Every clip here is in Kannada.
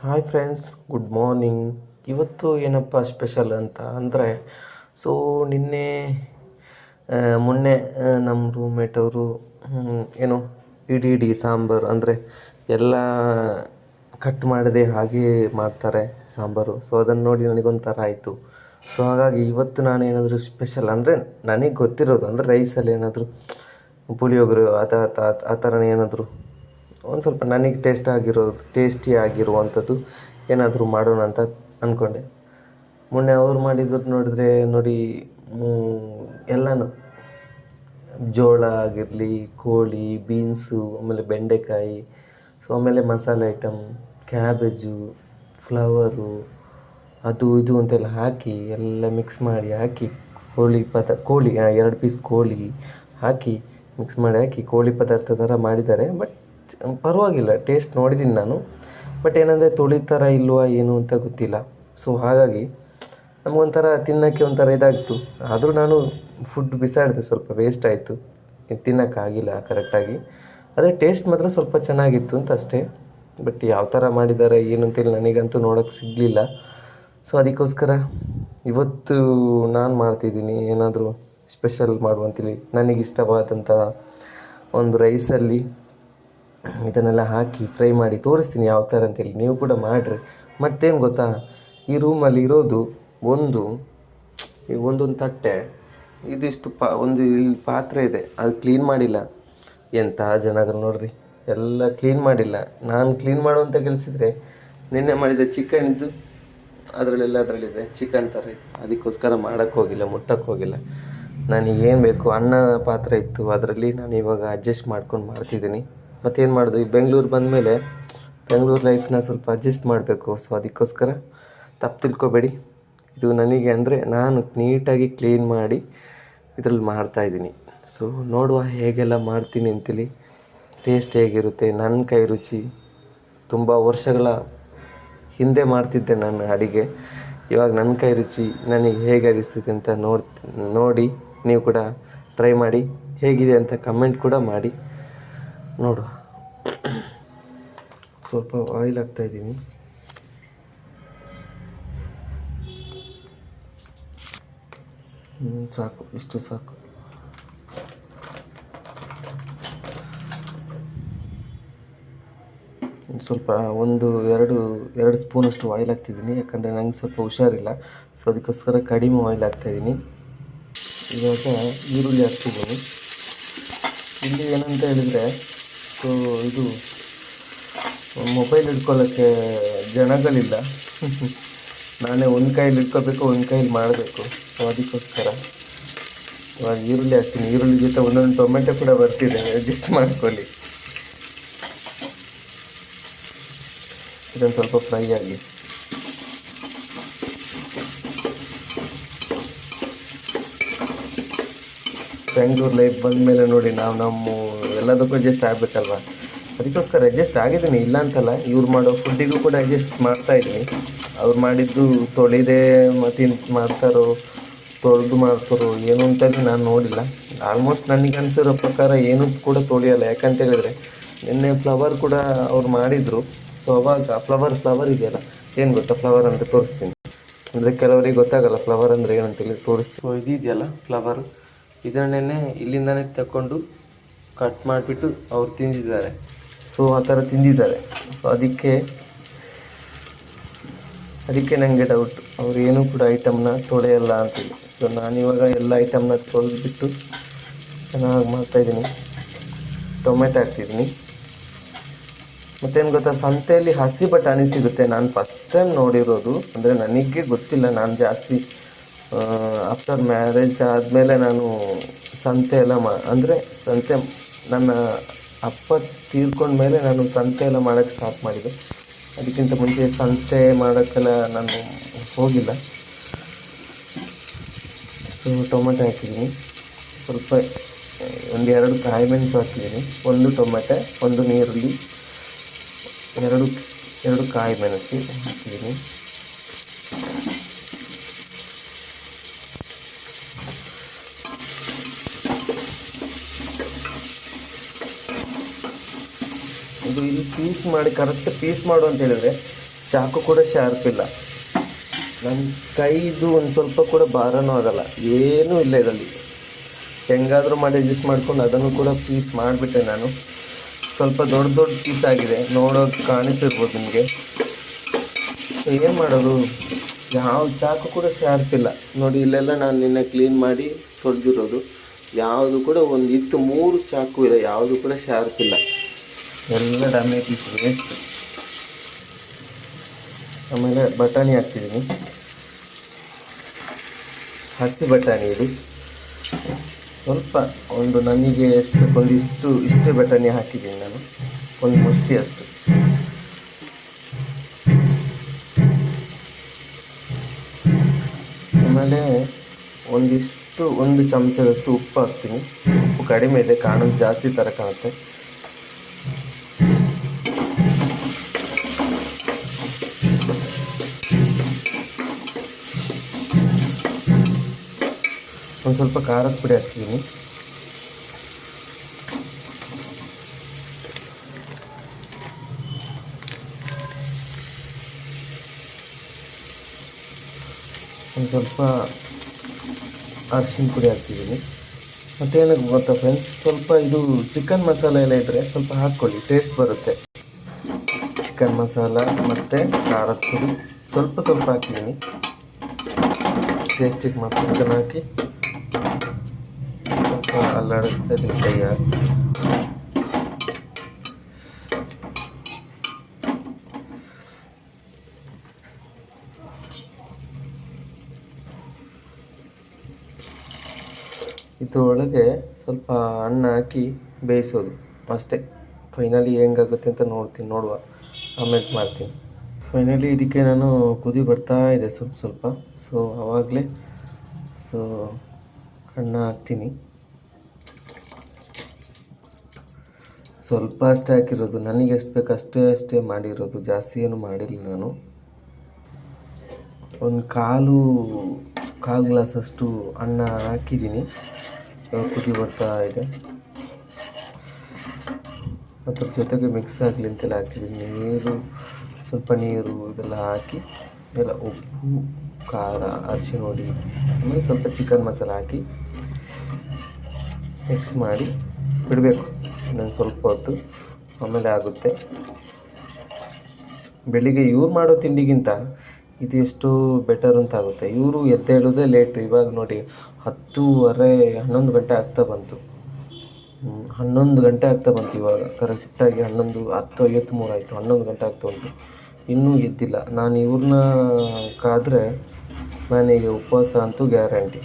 Hi friends, good morning. ಇವತ್ತು ಏನಪ್ಪ ಸ್ಪೆಷಲ್ ಅಂತ ಅಂದರೆ, ಸೊ ನಿನ್ನೆ ಮೊನ್ನೆ ನಮ್ಮ ರೂಮ್ಮೇಟ್ ಅವರು ಏನು ಇಡೀ ಇಡೀ ಸಾಂಬಾರು ಅಂದರೆ ಎಲ್ಲ ಕಟ್ ಮಾಡದೆ ಹಾಗೆ ಮಾಡ್ತಾರೆ ಸಾಂಬಾರು. ಸೊ ಅದನ್ನು ನೋಡಿ ನನಗೊಂಥರ ಆಯಿತು. ಸೊ ಹಾಗಾಗಿ ಇವತ್ತು ನಾನು ಏನಾದರೂ ಸ್ಪೆಷಲ್ ಅಂದರೆ ನನಗೆ ಗೊತ್ತಿರೋದು ಅಂದರೆ ರೈಸಲ್ಲಿ ಏನಾದರೂ ಪುಳಿಯೋಗರೆ ಆ ಥರ ಏನಾದರೂ ಒಂದು ಸ್ವಲ್ಪ ನನಗೆ ಟೇಸ್ಟಿ ಆಗಿರುವಂಥದ್ದು ಏನಾದರೂ ಮಾಡೋಣ ಅಂತ ಅಂದ್ಕೊಂಡೆ. ಮೊನ್ನೆ ಅವ್ರು ಮಾಡಿದ್ದು ನೋಡಿದ್ರೆ ನೋಡಿ, ಎಲ್ಲನೂ ಜೋಳ ಆಗಿರಲಿ, ಕೋಳಿ, ಬೀನ್ಸು, ಆಮೇಲೆ ಬೆಂಡೆಕಾಯಿ, ಸೊ ಆಮೇಲೆ ಮಸಾಲೆ ಐಟಮ್, ಕ್ಯಾಬೇಜು, ಫ್ಲವರು, ಅದು ಇದು ಅಂತೆಲ್ಲ ಹಾಕಿ ಎಲ್ಲ ಮಿಕ್ಸ್ ಮಾಡಿ ಹಾಕಿ ಕೋಳಿ 2 ಪೀಸ್ ಕೋಳಿ ಹಾಕಿ ಮಿಕ್ಸ್ ಮಾಡಿ ಹಾಕಿ ಕೋಳಿ ಪದಾರ್ಥ ಥರ ಮಾಡಿದ್ದಾರೆ. ಬಟ್ ಪರವಾಗಿಲ್ಲ, ಟೇಸ್ಟ್ ನೋಡಿದ್ದೀನಿ ನಾನು. ಬಟ್ ಏನಂದರೆ ತೊಳಿತಾರ ಇಲ್ವಾ ಏನು ಅಂತ ಗೊತ್ತಿಲ್ಲ. ಸೊ ಹಾಗಾಗಿ ನಮಗೊಂಥರ ತಿನ್ನೋಕ್ಕೆ ಒಂಥರ ಇದಾಗಿತ್ತು. ಆದರೂ ನಾನು ಫುಡ್ ಬಿಸಾಡಿದೆ, ಸ್ವಲ್ಪ ವೇಸ್ಟ್ ಆಯಿತು, ತಿನ್ನೋಕ್ಕಾಗಿಲ್ಲ ಕರೆಕ್ಟಾಗಿ. ಆದರೆ ಟೇಸ್ಟ್ ಮಾತ್ರ ಸ್ವಲ್ಪ ಚೆನ್ನಾಗಿತ್ತು ಅಂತ ಅಷ್ಟೇ. ಬಟ್ ಯಾವ ಥರ ಮಾಡಿದ್ದಾರೆ ಏನು ಅಂತೇಳಿ ನನಗಂತೂ ನೋಡೋಕ್ಕೆ ಸಿಗಲಿಲ್ಲ. ಸೊ ಅದಕ್ಕೋಸ್ಕರ ಇವತ್ತು ನಾನು ಮಾಡ್ತಿದ್ದೀನಿ ಏನಾದರೂ ಸ್ಪೆಷಲ್ ಮಾಡುವಂತೇಳಿ. ನನಗಿಷ್ಟವಾದಂಥ ಒಂದು ರೈಸಲ್ಲಿ ಇದನ್ನೆಲ್ಲ ಹಾಕಿ ಫ್ರೈ ಮಾಡಿ ತೋರಿಸ್ತೀನಿ ಯಾವ ಥರ ಅಂತೇಳಿ. ನೀವು ಕೂಡ ಮಾಡಿರಿ. ಮತ್ತೇನು ಗೊತ್ತಾ, ಈ ರೂಮಲ್ಲಿ ಇರೋದು ಒಂದೊಂದು ತಟ್ಟೆ ಇದಿಷ್ಟು ಒಂದು ಇಲ್ಲಿ ಪಾತ್ರೆ ಇದೆ, ಅದು ಕ್ಲೀನ್ ಮಾಡಿಲ್ಲ. ಎಂಥ ಜನಗಳು ನೋಡ್ರಿ, ಎಲ್ಲ ಕ್ಲೀನ್ ಮಾಡಿಲ್ಲ. ನಾನು ಕ್ಲೀನ್ ಮಾಡುವಂಥ ಕೆಲಸಿದ್ರೆ ನಿನ್ನೆ ಮಾಡಿದ ಚಿಕನ್ ಇದ್ದು ಅದರಲ್ಲಿದೆ ಚಿಕನ್ ಥರ ಇತ್ತು. ಅದಕ್ಕೋಸ್ಕರ ಮಾಡೋಕ್ಕೋಗಿಲ್ಲ, ಮುಟ್ಟೋಕ್ಕೋಗಿಲ್ಲ. ನನಗೇನು ಬೇಕು ಅನ್ನ ಪಾತ್ರೆ ಇತ್ತು, ಅದರಲ್ಲಿ ನಾನು ಇವಾಗ ಅಡ್ಜಸ್ಟ್ ಮಾಡ್ಕೊಂಡು ಮಾಡ್ತಿದ್ದೀನಿ. ಮತ್ತೇನು ಮಾಡೋದು, ಈ ಬೆಂಗಳೂರು ಬಂದಮೇಲೆ ಬೆಂಗಳೂರು ಲೈಫ್ನ ಸ್ವಲ್ಪ ಅಡ್ಜಸ್ಟ್ ಮಾಡಬೇಕು. ಸೊ ಅದಕ್ಕೋಸ್ಕರ ತಪ್ಪು ತಿಳ್ಕೊಬೇಡಿ. ಇದು ನನಗೆ ಅಂದರೆ ನಾನು ನೀಟಾಗಿ ಕ್ಲೀನ್ ಮಾಡಿ ಇದರಲ್ಲಿ ಮಾಡ್ತಾಯಿದ್ದೀನಿ. ಸೊ ನೋಡುವ ಹೇಗೆಲ್ಲ ಮಾಡ್ತೀನಿ ಅಂತೇಳಿ, ಟೇಸ್ಟ್ ಹೇಗಿರುತ್ತೆ. ನನ್ನ ಕೈ ರುಚಿ ತುಂಬ ವರ್ಷಗಳ ಹಿಂದೆ ಮಾಡ್ತಿದ್ದೆ ನಾನು ಅಡಿಗೆ. ಇವಾಗ ನನ್ನ ಕೈ ರುಚಿ ನನಗೆ ಹೇಗೆ ಅನಿಸುತ್ತೆ ಅಂತ ನೋಡಿ ನೀವು ಕೂಡ ಟ್ರೈ ಮಾಡಿ. ಹೇಗಿದೆ ಅಂತ ಕಮೆಂಟ್ ಕೂಡ ಮಾಡಿ. ನೋಡುವ. ಸ್ವಲ್ಪ ಆಯಿಲ್ ಹಾಕ್ತಾಯಿದ್ದೀನಿ. ಸಾಕು, ಇಷ್ಟು ಸಾಕು. ಸ್ವಲ್ಪ ಎರಡು ಸ್ಪೂನಷ್ಟು ಆಯಿಲ್ ಹಾಕ್ತಿದ್ದೀನಿ, ಯಾಕಂದರೆ ನನಗೆ ಸ್ವಲ್ಪ ಹುಷಾರಿಲ್ಲ. ಸೊ ಅದಕ್ಕೋಸ್ಕರ ಕಡಿಮೆ ಆಯಿಲ್ ಹಾಕ್ತಾಯಿದ್ದೀನಿ. ಇವಾಗ ಈರುಳ್ಳಿ ಹಾಕ್ತಿದ್ದೀನಿ. ಇಲ್ಲಿ ಏನಂತ ಹೇಳಿದರೆ, ಸೊ ಇದು ಮೊಬೈಲ್ ಹಿಡ್ಕೊಳ್ಳೋಕ್ಕೆ ಜನಗಳಿಲ್ಲ. ನಾನೇ ಒಂದು ಕೈಯಲ್ಲಿ ಹಿಡ್ಕೋಬೇಕು, ಒಂದು ಕೈಯಲ್ಲಿ ಮಾಡಬೇಕು. ಸೊ ಅದಕ್ಕೋಸ್ಕರ ಇವಾಗ ಈರುಳ್ಳಿ ಹಾಕ್ತೀನಿ. ಈರುಳ್ಳಿ ಜೊತೆ ಒಂದೊಂದು ಟೊಮೆಟೊ ಕೂಡ ಬರ್ತಿದೆ, ಅಡ್ಜಸ್ಟ್ ಮಾಡ್ಕೊಳ್ಳಿ. ಇದೊಂದು ಸ್ವಲ್ಪ ಫ್ರೈ ಆಗಲಿ. ಬೆಂಗಳೂರು ಲೈಫ್ ಬಂದಮೇಲೆ ನೋಡಿ, ನಮ್ಮ ಎಲ್ಲದಕ್ಕೂ ಅಡ್ಜಸ್ಟ್ ಆಗಬೇಕಲ್ವ. ಅದಕ್ಕೋಸ್ಕರ ಅಡ್ಜಸ್ಟ್ ಆಗಿದ್ದೀನಿ, ಇಲ್ಲ ಅಂತಲ್ಲ. ಇವ್ರು ಮಾಡೋ ಫುಡ್ಡಿಗೂ ಕೂಡ ಅಡ್ಜಸ್ಟ್ ಮಾಡ್ತಾಯಿದ್ದೀನಿ. ಅವ್ರು ಮಾಡಿದ್ದು ತೊಳೆದೇ ಮತ್ತು ತೊಳೆದು ಮಾಡ್ತಾರೋ ಏನು ಅಂತೇಳಿ ನಾನು ನೋಡಿಲ್ಲ. ಆಲ್ಮೋಸ್ಟ್ ನನಗೆ ಅನಿಸಿರೋ ಪ್ರಕಾರ ಏನೂ ಕೂಡ ತೊಳೆಯಲ್ಲ. ಯಾಕಂತ ಹೇಳಿದ್ರೆ ನಿನ್ನೆ ಫ್ಲವರ್ ಕೂಡ ಅವ್ರು ಮಾಡಿದರು. ಸೊ ಅವಾಗ ಫ್ಲವರ್ ಇದೆಯಲ್ಲ, ಏನು ಗೊತ್ತಾ ಫ್ಲವರ್ ಅಂತ ತೋರಿಸ್ತೀನಿ. ಅಂದರೆ ಕೆಲವರಿಗೆ ಗೊತ್ತಾಗಲ್ಲ ಫ್ಲವರ್ ಅಂದರೆ ಏನಂತೇಳಿ ತೋರಿಸ್ತೀನಿ. ಸೊ ಇದೆಯಲ್ಲ ಫ್ಲವರ್, ಇದನ್ನೇ ಇಲ್ಲಿಂದನೇ ತಗೊಂಡು ಕಟ್ ಮಾಡಿಬಿಟ್ಟು ಅವ್ರು ತಿಂದಿದ್ದಾರೆ. ಸೊ ಆ ಥರ ತಿಂದಿದ್ದಾರೆ. ಸೊ ಅದಕ್ಕೆ ನನಗೆ ಡೌಟ್, ಅವ್ರು ಏನೂ ಕೂಡ ಐಟಮ್ನ ತೊಳೆಯಲ್ಲ ಅಂತೇಳಿ. ಸೊ ನಾನಿವಾಗ ಎಲ್ಲ ಐಟಮ್ನ ತೊಳೆದ್ಬಿಟ್ಟು ಚೆನ್ನಾಗಿ ಮಾಡ್ತಾಯಿದ್ದೀನಿ. ಟೊಮೆಟೊ ಹಾಕ್ತಿದ್ದೀನಿ. ಮತ್ತೇನು ಗೊತ್ತಾ, ಸಂತೆಯಲ್ಲಿ ಹಸಿ ಬಟಾಣಿ ಸಿಗುತ್ತೆ. ನಾನು ಫಸ್ಟ್ ಟೈಮ್ ನೋಡಿರೋದು, ಅಂದರೆ ನನಗೆ ಗೊತ್ತಿಲ್ಲ. ನಾನು ಜಾಸ್ತಿ ಆಫ್ಟರ್ ಮ್ಯಾರೇಜ್ ಆದಮೇಲೆ ನಾನು ಸಂತೆ ಎಲ್ಲ ಸಂತೆ ನನ್ನ ಅಪ್ಪ ತೀರ್ಕೊಂಡ್ಮೇಲೆ ನಾನು ಸಂತೆ ಎಲ್ಲ ಮಾಡೋಕ್ಕೆ ಸ್ಟಾರ್ಟ್ ಮಾಡಿದೆ. ಅದಕ್ಕಿಂತ ಮುಂಚೆ ಸಂತೆ ಮಾಡೋಕ್ಕೆಲ್ಲ ನಾನು ಹೋಗಿಲ್ಲ. ಸೊ ಟೊಮೆಟೊ ಹಾಕಿದ್ದೀನಿ, ಸ್ವಲ್ಪ 2 ಕಾಯಿ ಮೆಣಸು ಹಾಕಿದ್ದೀನಿ, 1 ಟೊಮೆಟೊ, 1 ಈರುಳ್ಳಿ, 2 ಕಾಯಿ ಮೆಣಸು ಹಾಕಿದ್ದೀನಿ. ಇದು ಇಲ್ಲಿ ಪೀಸ್ ಮಾಡಿ ಕರೆಕ್ಟ್ ಪೀಸ್ ಮಾಡು ಅಂತ ಹೇಳಿದರೆ ಚಾಕು ಕೂಡ ಶಾರ್ಪ್ ಇಲ್ಲ. ನನ್ನ ಕೈದು ಒಂದು ಸ್ವಲ್ಪ ಕೂಡ ಭಾರನೂ ಆಗಲ್ಲ, ಏನೂ ಇಲ್ಲ ಇದರಲ್ಲಿ. ಹೆಂಗಾದರೂ ಮಾಡಿ ಅಡ್ಜಸ್ಟ್ ಮಾಡ್ಕೊಂಡು ಅದನ್ನು ಕೂಡ ಪೀಸ್ ಮಾಡಿಬಿಟ್ಟೆ ನಾನು. ಸ್ವಲ್ಪ ದೊಡ್ಡ ದೊಡ್ಡ ಪೀಸ್ ಆಗಿದೆ, ನೋಡೋಕೆ ಕಾಣಿಸಿರ್ಬೋದು ನಿಮಗೆ. ಏನು ಮಾಡೋದು, ಯಾವ ಚಾಕು ಕೂಡ ಶಾರ್ಪ್ ಇಲ್ಲ ನೋಡಿ. ಇಲ್ಲೆಲ್ಲ ನಾನು ನಿನ್ನೆ ಕ್ಲೀನ್ ಮಾಡಿ ತೊಳೆದಿರೋದು, ಯಾವುದು ಕೂಡ ಒಂದು ಇತ್ತು 3 ಚಾಕು ಇಲ್ಲ, ಯಾವುದು ಕೂಡ ಶಾರ್ಪ್ ಇಲ್ಲ, ಎಲ್ಲ ಡ್ಯಾಮೇಜ್ ಪೀಸ್ ವೇಸ್ಟ್. ಆಮೇಲೆ ಬಟಾಣಿ ಹಾಕ್ತಿದ್ದೀನಿ, ಹಸಿ ಬಟಾಣಿ ಇದು. ಸ್ವಲ್ಪ ಒಂದು ನನಗೆ ಎಷ್ಟು ಬೇಕು ಇಷ್ಟು ಬಟಾಣಿ ಹಾಕಿದ್ದೀನಿ ನಾನು, ಒಂದು ಮುಷ್ಟಿ ಅಷ್ಟು. ಆಮೇಲೆ ಒಂದು ಚಮಚದಷ್ಟು ಉಪ್ಪು ಹಾಕ್ತೀನಿ. ಉಪ್ಪು ಕಡಿಮೆ ಇದೆ, ಕಾಣೋದು ಜಾಸ್ತಿ ಥರ ಕಾಣುತ್ತೆ. ಒಂದು ಸ್ವಲ್ಪ ಖಾರದ ಪುಡಿ ಹಾಕ್ತೀನಿ. ಒಂದು ಸ್ವಲ್ಪ ಅರಿಶಿನ ಪುಡಿ ಹಾಕ್ತಿದ್ದೀನಿ. ಮತ್ತೇನಕ್ಕೆ ಗೊತ್ತಾ ಫ್ರೆಂಡ್ಸ್, ಸ್ವಲ್ಪ ಇದು ಚಿಕನ್ ಮಸಾಲೆ ಎಲ್ಲ ಇದ್ದರೆ ಸ್ವಲ್ಪ ಹಾಕ್ಕೊಳ್ಳಿ, ಟೇಸ್ಟ್ ಬರುತ್ತೆ. ಚಿಕನ್ ಮಸಾಲ ಮತ್ತು ಖಾರದ ಪುಡಿ ಸ್ವಲ್ಪ ಹಾಕಿದ್ದೀನಿ ಟೇಸ್ಟಿಗೆ. ಮಾತ್ರ ಇದನ್ನು ಹಾಕಿ ಸ್ವಲ್ಪ ಅಲ್ಲಾಡಿಸ್ತಾ ಇದ್ದೀನಿ ಕೈಯ. ಇದ್ರೊಳಗೆ ಸ್ವಲ್ಪ ಅನ್ನ ಹಾಕಿ ಬೇಯಿಸೋದು ಅಷ್ಟೇ. ಫೈನಲಿ ಹೆಂಗಾಗುತ್ತೆ ಅಂತ ನೋಡುವ, ಆಮೇಲೆ ಮಾಡ್ತೀನಿ. ಫೈನಲಿ ಇದಕ್ಕೆ ನಾನು ಕುದಿ ಬರ್ತಾ ಇದೆ ಸ್ವಲ್ಪ. ಸೊ ಆವಾಗಲೇ ಅನ್ನ ಹಾಕ್ತೀನಿ. ಸ್ವಲ್ಪ ಅಷ್ಟೇ ಹಾಕಿರೋದು, ನನಗೆ ಎಷ್ಟು ಬೇಕು ಅಷ್ಟೇ ಮಾಡಿರೋದು, ಜಾಸ್ತಿ ಏನು ಮಾಡಿಲ್ಲ ನಾನು. ಒಂದು ಕಾಲು ಗ್ಲಾಸ್ ಅಷ್ಟು ಅನ್ನ ಹಾಕಿದ್ದೀನಿ, ಕುದಿ ಬರ್ತಾ ಇದೆ. ಅದ್ರ ಜೊತೆಗೆ ಮಿಕ್ಸ್ ಆಗಲಿ ಅಂತೆಲ್ಲ ಹಾಕಿದ್ದೀನಿ. ಸ್ವಲ್ಪ ನೀರು ಇದೆಲ್ಲ ಹಾಕಿ ಎಲ್ಲ ಉಪ್ಪು, ಖಾರ, ಅರಿಶಿನ ಹುಡಿ, ಆಮೇಲೆ ಸ್ವಲ್ಪ ಚಿಕನ್ ಮಸಾಲ ಹಾಕಿ ಮಿಕ್ಸ್ ಮಾಡಿ ಬಿಡಬೇಕು ಇನ್ನೊಂದು ಸ್ವಲ್ಪ ಹೊತ್ತು, ಆಮೇಲೆ ಆಗುತ್ತೆ. ಬೆಳಿಗ್ಗೆ ಇವ್ರು ಮಾಡೋ ತಿಂಡಿಗಿಂತ ಇದು ಎಷ್ಟು ಬೆಟರ್ ಅಂತ ಆಗುತ್ತೆ. ಇವರು ಎದ್ದೇಳೋದೇ ಲೇಟು. ಇವಾಗ ನೋಡಿ 10:30 11 ಗಂಟೆ ಆಗ್ತಾ ಬಂತು. 11 ಗಂಟೆ ಆಗ್ತಾ ಬಂತು ಇವಾಗ. ಕರೆಕ್ಟಾಗಿ 10:53 ಆಯಿತು, 11 ಗಂಟೆ ಆಗ್ತಾ ಉಂಟು, ಇನ್ನೂ ಎದ್ದಿಲ್ಲ. ನಾನು ಇವ್ರನ್ನ ಕಾದರೆ ನನಗೆ ಉಪವಾಸ ಅಂತೂ ಗ್ಯಾರಂಟಿ.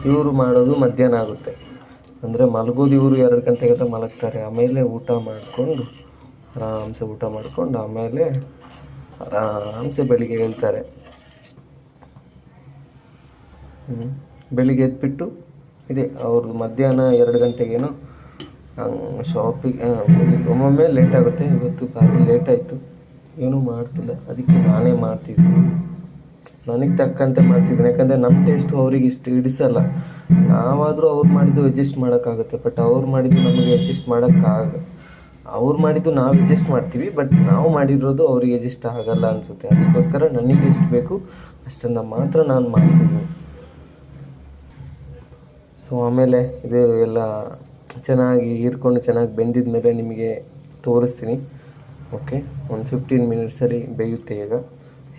ಇವರು ಮಾಡೋದು ಮಧ್ಯಾಹ್ನ ಆಗುತ್ತೆ, ಅಂದರೆ ಮಲಗೋದು ಇವರು 2 ಗಂಟೆಗೆಲ್ಲ ಮಲಗ್ತಾರೆ. ಆಮೇಲೆ ಆರಾಮ್ಸೆ ಊಟ ಮಾಡಿಕೊಂಡು ಆಮೇಲೆ ಆರಾಮ್ಸೆ ಬೆಳಿಗ್ಗೆ ಹೇಳ್ತಾರೆ. ಬೆಳಿಗ್ಗೆ ಎದ್ಬಿಟ್ಟು ಇದೆ ಅವ್ರದ್ದು ಮಧ್ಯಾಹ್ನ 2 ಗಂಟೆಗೇನೋ ಶಾಪಿಗೆ. ಒಮ್ಮೊಮ್ಮೆ ಲೇಟ್ ಆಗುತ್ತೆ, ಇವತ್ತು ಭಾರಿ ಲೇಟ್ ಆಯಿತು, ಏನೂ ಮಾಡ್ತಿಲ್ಲ. ಅದಕ್ಕೆ ನಾನೇ ಮಾಡ್ತಿದ್ದೀನಿ, ನನಗೆ ತಕ್ಕಂತೆ ಮಾಡ್ತಿದ್ದೀನಿ. ಯಾಕಂದರೆ ನಮ್ಮ ಟೇಸ್ಟು ಅವ್ರಿಗೆ ಇಷ್ಟು ಹಿಡಿಸಲ್ಲ. ನಾವಾದರೂ ಅವ್ರು ಮಾಡಿದ್ದು ಅಡ್ಜಸ್ಟ್ ಮಾಡೋಕ್ಕಾಗುತ್ತೆ, ಬಟ್ ಅವ್ರು ಮಾಡಿದ್ದು ನಮಗೆ ಅಡ್ಜಸ್ಟ್ ಅವ್ರು ಮಾಡಿದ್ದು ನಾವು ಅಡ್ಜಸ್ಟ್ ಮಾಡ್ತೀವಿ, ಬಟ್ ನಾವು ಮಾಡಿರೋದು ಅವ್ರಿಗೆ ಅಡ್ಜಸ್ಟ್ ಆಗಲ್ಲ ಅನಿಸುತ್ತೆ. ಅದಕ್ಕೋಸ್ಕರ ನನಗೆ ಎಷ್ಟು ಬೇಕು ಅಷ್ಟನ್ನು ಮಾತ್ರ ನಾನು ಮಾಡ್ತಿದ್ದೀನಿ. ಸೊ ಆಮೇಲೆ ಇದು ಎಲ್ಲ ಚೆನ್ನಾಗಿ ಹೀರ್ಕೊಂಡು ಚೆನ್ನಾಗಿ ಬೆಂದಿದ ಮೇಲೆ ನಿಮಗೆ ತೋರಿಸ್ತೀನಿ. ಓಕೆ, ಒಂದು 15 ಮಿನಿಟ್ಸಲ್ಲಿ ಬೇಯುತ್ತೆ. ಈಗ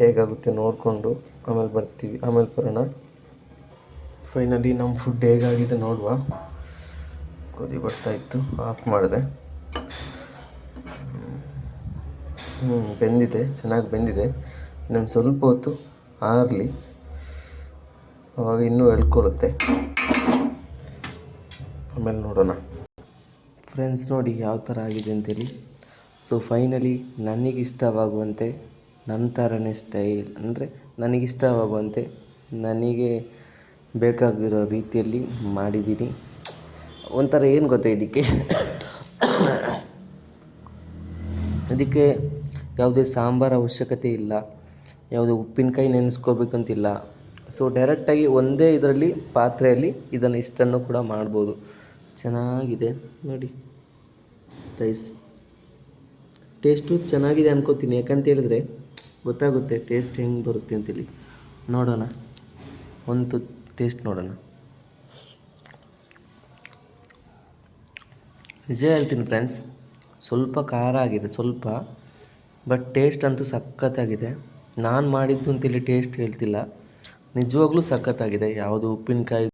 ಹೇಗಾಗುತ್ತೆ ನೋಡಿಕೊಂಡು ಆಮೇಲೆ ಬರೋಣ. ಫೈನಲಿ ನಮ್ಮ ಫುಡ್ ಹೇಗಾಗಿದೆ ನೋಡುವ. ಕುದಿ ಬರ್ತಾಯಿತ್ತು, ಆಫ್ ಮಾಡಿದೆ. ಬೆಂದಿದೆ, ಚೆನ್ನಾಗಿ ಬೆಂದಿದೆ. ಇನ್ನೊಂದು ಸ್ವಲ್ಪ ಹೊತ್ತು ಆರಲಿ, ಆವಾಗ ಇನ್ನೂ ಎಳ್ಕೊಳ್ಳುತ್ತೆ, ಆಮೇಲೆ ನೋಡೋಣ. ಫ್ರೆಂಡ್ಸ್ ನೋಡಿ ಯಾವ ಥರ ಆಗಿದೆ ಅಂತೇಳಿ. ಸೊ ಫೈನಲಿ ನನಗಿಷ್ಟವಾಗುವಂತೆ, ನನ್ನ ಥರನೇ ಸ್ಟೈಲ್, ಅಂದರೆ ನನಗಿಷ್ಟವಾಗುವಂತೆ ನನಗೆ ಬೇಕಾಗಿರೋ ರೀತಿಯಲ್ಲಿ ಮಾಡಿದ್ದೀನಿ. ಒಂಥರ ಏನು ಗೊತ್ತಾ, ಇದಕ್ಕೆ ಯಾವುದೇ ಸಾಂಬಾರು ಅವಶ್ಯಕತೆ ಇಲ್ಲ, ಯಾವುದೇ ಉಪ್ಪಿನಕಾಯಿ ನೆನೆಸ್ಕೋಬೇಕಂತಿಲ್ಲ. ಸೊ ಡೈರೆಕ್ಟಾಗಿ ಒಂದೇ ಇದರಲ್ಲಿ ಪಾತ್ರೆಯಲ್ಲಿ ಇದನ್ನು ಇಷ್ಟನ್ನು ಕೂಡ ಮಾಡ್ಬೋದು. ಚೆನ್ನಾಗಿದೆ ನೋಡಿ, ರೈಸ್ ಟೇಸ್ಟು ಚೆನ್ನಾಗಿದೆ ಅನ್ಕೋತೀನಿ. ಯಾಕಂತ ಹೇಳಿದ್ರೆ ಗೊತ್ತಾಗುತ್ತೆ ಟೇಸ್ಟ್ ಹೆಂಗೆ ಬರುತ್ತೆ ಅಂತೇಳಿ. ನೋಡೋಣ, ಒಂದು ಟೇಸ್ಟ್ ನೋಡೋಣ. ನಿಜ ಹೇಳ್ತೀನಿ ಫ್ರೆಂಡ್ಸ್, ಸ್ವಲ್ಪ ಖಾರ ಆಗಿದೆ ಸ್ವಲ್ಪ, ಬಟ್ ಟೇಸ್ಟ್ ಅಂತೂ ಸಖತ್ತಾಗಿದೆ. ನಾನು ಮಾಡಿದ್ದು ಅಂತೇಳಿ ಟೇಸ್ಟ್ ಹೇಳ್ತಿಲ್ಲ, ನಿಜವಾಗ್ಲೂ ಸಖತ್ತಾಗಿದೆ. ಯಾವುದು ಉಪ್ಪಿನಕಾಯಿ